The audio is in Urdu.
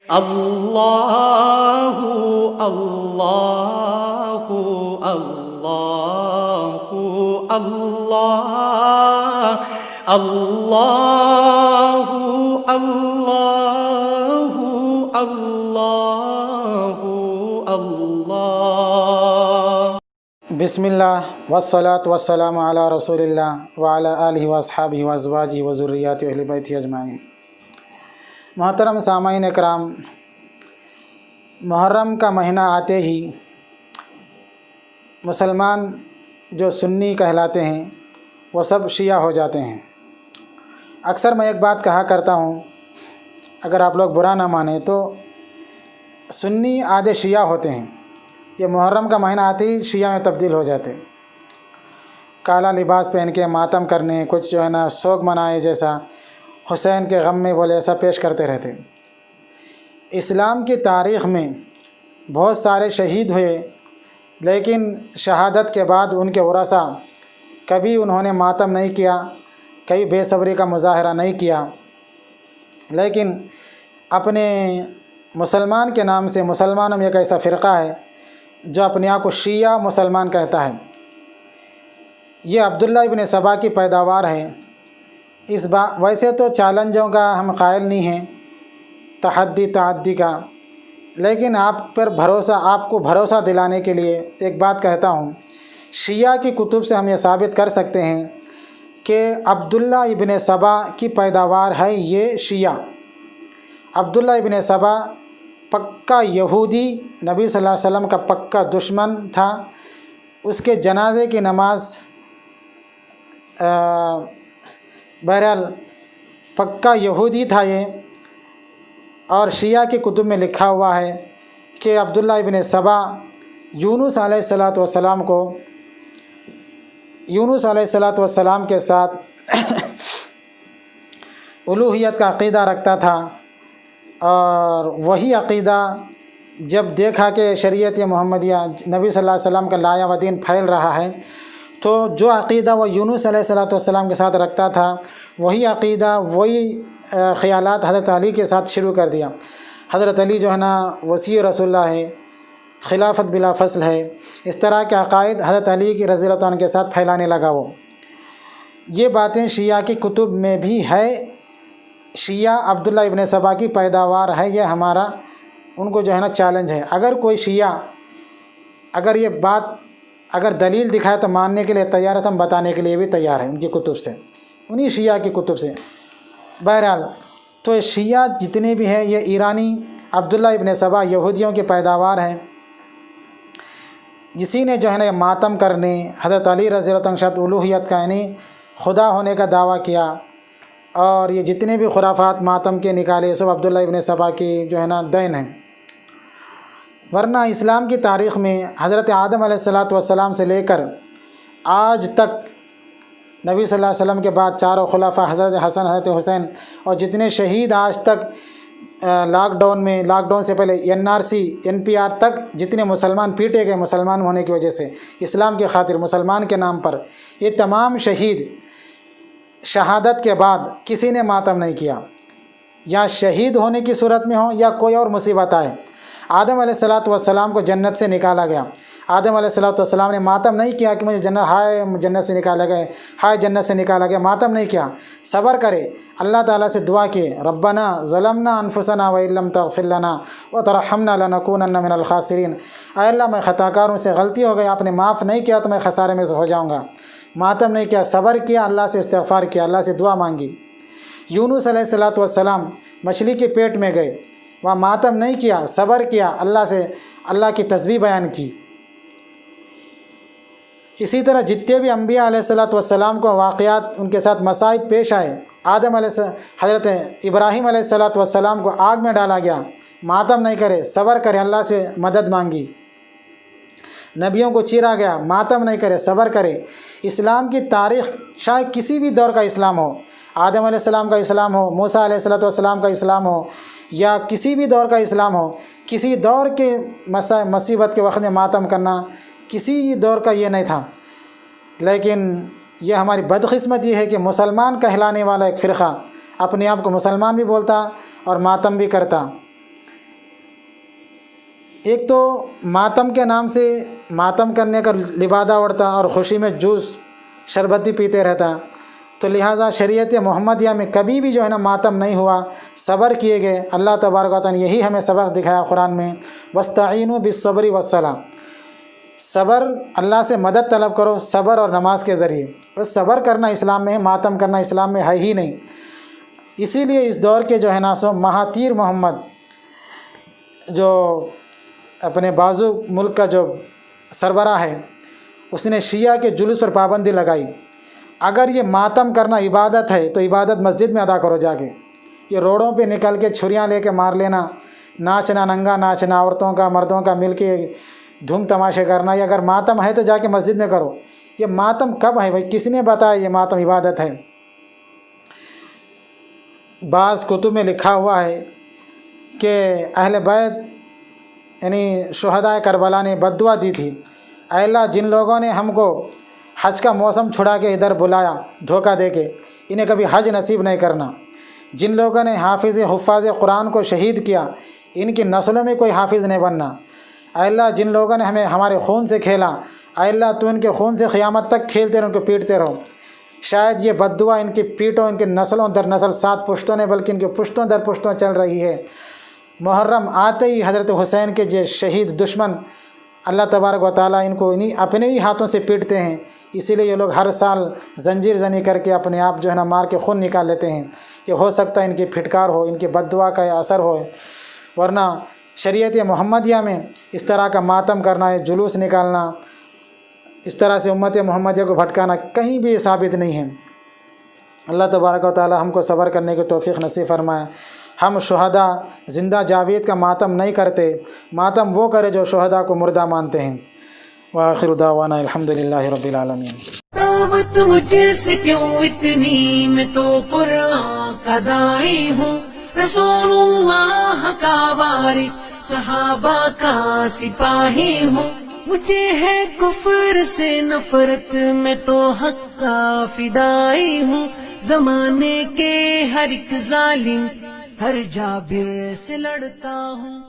اللہ اللہ اللہ اللہ اللہ اللہ اللہ اللہ۔ بسم اللہ والصلاة والسلام علی رسول اللہ وعلی آلہ واصحابہ وازواجہ وذریاتہ واہل بیتہ اجمعین۔ محترم سامعین اکرام، محرم کا مہینہ آتے ہی مسلمان جو سنی کہلاتے ہیں وہ سب شیعہ ہو جاتے ہیں۔ اکثر میں ایک بات کہا کرتا ہوں، اگر آپ لوگ برا نہ مانیں تو سنی آدھے شیعہ ہوتے ہیں۔ یہ محرم کا مہینہ آتے ہی شیعہ میں تبدیل ہو جاتے، کالا لباس پہن کے ماتم کرنے، کچھ جو ہے نا سوگ منائے جیسا، حسین کے غم میں بولے ایسا پیش کرتے رہتے۔ اسلام کی تاریخ میں بہت سارے شہید ہوئے، لیکن شہادت کے بعد ان کے ورثاء کبھی انہوں نے ماتم نہیں کیا، کبھی بے صبری کا مظاہرہ نہیں کیا، لیکن اپنے مسلمان کے نام سے مسلمانوں میں ایک ایسا فرقہ ہے جو اپنے آپ کو شیعہ مسلمان کہتا ہے۔ یہ عبداللہ ابن سبا کی پیداوار ہے۔ ویسے تو چیلنجوں کا ہم قائل نہیں ہیں، تحدی تعدی کا، لیکن آپ کو بھروسہ دلانے کے لیے ایک بات کہتا ہوں۔ شیعہ کی کتب سے ہم یہ ثابت کر سکتے ہیں کہ عبداللہ ابن سبا کی پیداوار ہے یہ شیعہ۔ عبداللہ ابن سبا پکا یہودی، نبی صلی اللہ علیہ وسلم کا پکا دشمن تھا۔ اس کے جنازے کی نماز بہرحال پکا یہودی تھا یہ، اور شیعہ کی کتب میں لکھا ہوا ہے کہ عبداللہ ابن سبا یونس علیہ السلام کے ساتھ الوہیت کا عقیدہ رکھتا تھا، اور وہی عقیدہ جب دیکھا کہ شریعت محمدیہ نبی صلی اللہ علیہ وسلم کا لایا و دین پھیل رہا ہے، تو جو عقیدہ وہ یونس علیہ السلام کے ساتھ رکھتا تھا، وہی عقیدہ وہی خیالات حضرت علی کے ساتھ شروع کر دیا۔ حضرت علی جو ہے نا وصی رسول اللہ ہے، خلافت بلا فصل ہے، اس طرح کے عقائد حضرت علی کی رضی اللہ عنہ کے ساتھ پھیلانے لگا وہ۔ یہ باتیں شیعہ کی کتب میں بھی ہے۔ شیعہ عبداللہ ابن سبا کی پیداوار ہے، یہ ہمارا ان کو جو ہے نا چیلنج ہے۔ اگر کوئی شیعہ یہ بات دلیل دکھائے تو ماننے کے لیے تیار ہے، تو ہم بتانے کے لیے بھی تیار ہیں ان کی کتب سے، انہی شیعہ کی کتب سے۔ بہرحال تو شیعہ جتنے بھی ہیں یہ ایرانی عبداللہ ابن سبا یہودیوں کی پیداوار ہیں، جسی نے جو ہے نا یہ ماتم کرنے، حضرت علی رضی اللہ عنہ شاید الوہیت کا یعنی خدا ہونے کا دعویٰ کیا، اور یہ جتنے بھی خرافات ماتم کے نکالے سب عبداللہ ابن سبا کی جو ہے نا دین ہیں۔ ورنہ اسلام کی تاریخ میں حضرت آدم علیہ السلام سے لے کر آج تک نبی صلی اللہ علیہ وسلم کے بعد چاروں خلفاء حضرت حسن، حضرت حسین، اور جتنے شہید آج تک لاک ڈاؤن سے پہلے NRC NPR تک جتنے مسلمان پیٹے گئے مسلمان ہونے کی وجہ سے، اسلام کی خاطر مسلمان کے نام پر، یہ تمام شہید شہادت کے بعد کسی نے ماتم نہیں کیا، یا شہید ہونے کی صورت میں ہو یا کوئی اور مصیبت آئے۔ آدم علیہ السلام کو جنت سے نکالا گیا، آدم علیہ السلام نے ماتم نہیں کیا کہ مجھے جنت سے نکالا گیا، ماتم نہیں کیا، صبر کرے، اللہ تعالیٰ سے دعا کی، ربنا ظلمنا انفسنا وان لم تغفر لنا وترحمنا لنکونن من الخاسرین، اے اللہ میں خطا کاروں سے غلطی ہو گئی، آپ نے معاف نہیں کیا تو میں خسارے میں سے ہو جاؤں گا۔ ماتم نہیں کیا، صبر کیا، اللہ سے استغفار کیا، اللہ سے دعا مانگی۔ یونس علیہ السلام مچھلی کے پیٹ میں گئے، وہاں ماتم نہیں کیا، صبر کیا، اللہ کی تسبیح بیان کی۔ اسی طرح جتنے بھی انبیاء علیہ السلام کو واقعات ان کے ساتھ مصائب پیش آئے، حضرت ابراہیم علیہ السلام کو آگ میں ڈالا گیا، ماتم نہیں کرے، صبر کرے، اللہ سے مدد مانگی۔ نبیوں کو چیرا گیا، ماتم نہیں کرے، صبر کرے۔ اسلام کی تاریخ شاید کسی بھی دور کا اسلام ہو، آدم علیہ السلام کا اسلام ہو، موسیٰ علیہ السلام کا اسلام ہو، یا کسی بھی دور کا اسلام ہو، کسی دور کے مصیبت کے وقت میں ماتم کرنا کسی دور کا یہ نہیں تھا۔ لیکن یہ ہماری بدقسمتی ہے کہ مسلمان کہلانے والا ایک فرقہ اپنے آپ کو مسلمان بھی بولتا اور ماتم بھی کرتا۔ ایک تو ماتم کے نام سے ماتم کرنے کا لبادہ اڑتا اور خوشی میں جوس شربت بھی پیتے رہتا، تو لہٰذا شریعت محمدیہ میں کبھی بھی جو ہے نا ماتم نہیں ہوا، صبر کیے گئے۔ اللہ تبارک و تعالیٰ نے یہی ہمیں سبق دکھایا قرآن میں، وَاسْتَعِینُوا بِالصَّبْرِ وَالصَّلَاةِ، صبر، اللہ سے مدد طلب کرو صبر اور نماز کے ذریعے۔ بس صبر کرنا اسلام میں ہے، ماتم کرنا اسلام میں ہے ہی نہیں۔ اسی لیے اس دور کے جو ہے نا سو مہاتیر محمد جو اپنے بازو ملک کا جو سربراہ ہے، اس نے شیعہ کے جلوس پر پابندی لگائی۔ اگر یہ ماتم کرنا عبادت ہے تو عبادت مسجد میں ادا کرو جا کے، یہ روڈوں پہ نکل کے چھریاں لے کے مار لینا، ناچنا، ننگا ناچنا، عورتوں کا مردوں کا مل کے دھوم تماشے کرنا، یہ اگر ماتم ہے تو جا کے مسجد میں کرو۔ یہ ماتم کب ہے بھائی؟ کس نے بتایا یہ ماتم عبادت ہے؟ بعض کتب میں لکھا ہوا ہے کہ اہل بیت یعنی شہداء کربلا نے بد دعا دی تھی، اے اللہ جن لوگوں نے ہم کو حج کا موسم چھڑا کے ادھر بلایا دھوکہ دے کے، انہیں کبھی حج نصیب نہیں کرنا۔ جن لوگوں نے حفاظ قرآن کو شہید کیا، ان کی نسلوں میں کوئی حافظ نہیں بننا۔ اے اللہ جن لوگوں نے ہمیں ہمارے خون سے کھیلا، اے اللہ تو ان کے خون سے قیامت تک کھیلتے رہو، ان کو پیٹتے رہو۔ شاید یہ بد دعا ان کی پیٹوں، ان کے نسلوں در نسل 7 پشتوں نے بلکہ ان کے پشتوں در پشتوں چل رہی ہے۔ محرم آتے ہی حضرت حسین کے جو شہید دشمن، اللہ تبارک و تعالیٰ ان کو اپنے ہی ہاتھوں سے پیٹتے ہیں، اسی لیے یہ لوگ ہر سال زنجیر زنی کر کے اپنے آپ جو ہے نا مار کے خون نکال لیتے ہیں۔ یہ ہو سکتا ہے ان کی پھٹکار ہو، ان کی بد دعا کا اثر ہو، ورنہ شریعت محمدیہ میں اس طرح کا ماتم کرنا ہے، جلوس نکالنا، اس طرح سے امت محمدیہ کو بھٹکانا کہیں بھی ثابت نہیں ہے۔ اللہ تبارک و تعالی ہم کو صبر کرنے کی توفیق نصیب فرمائے۔ ہم شہداء زندہ جاوید کا ماتم نہیں کرتے، ماتم وہ کرے جو شہداء کو مردہ مانتے ہیں۔ وآخر دعوانا الحمدللہ رب العالمین۔ دعوت مجھ سے کیوں اتنی، میں تو قرآن کا داعی ہوں، رسول اللہ کا وارث، صحابہ کا سپاہی ہوں۔ مجھے ہے کفر سے نفرت، میں تو حق کا فدائی ہوں۔ زمانے کے ہر ایک ظالم، ہر جابر سے لڑتا ہوں۔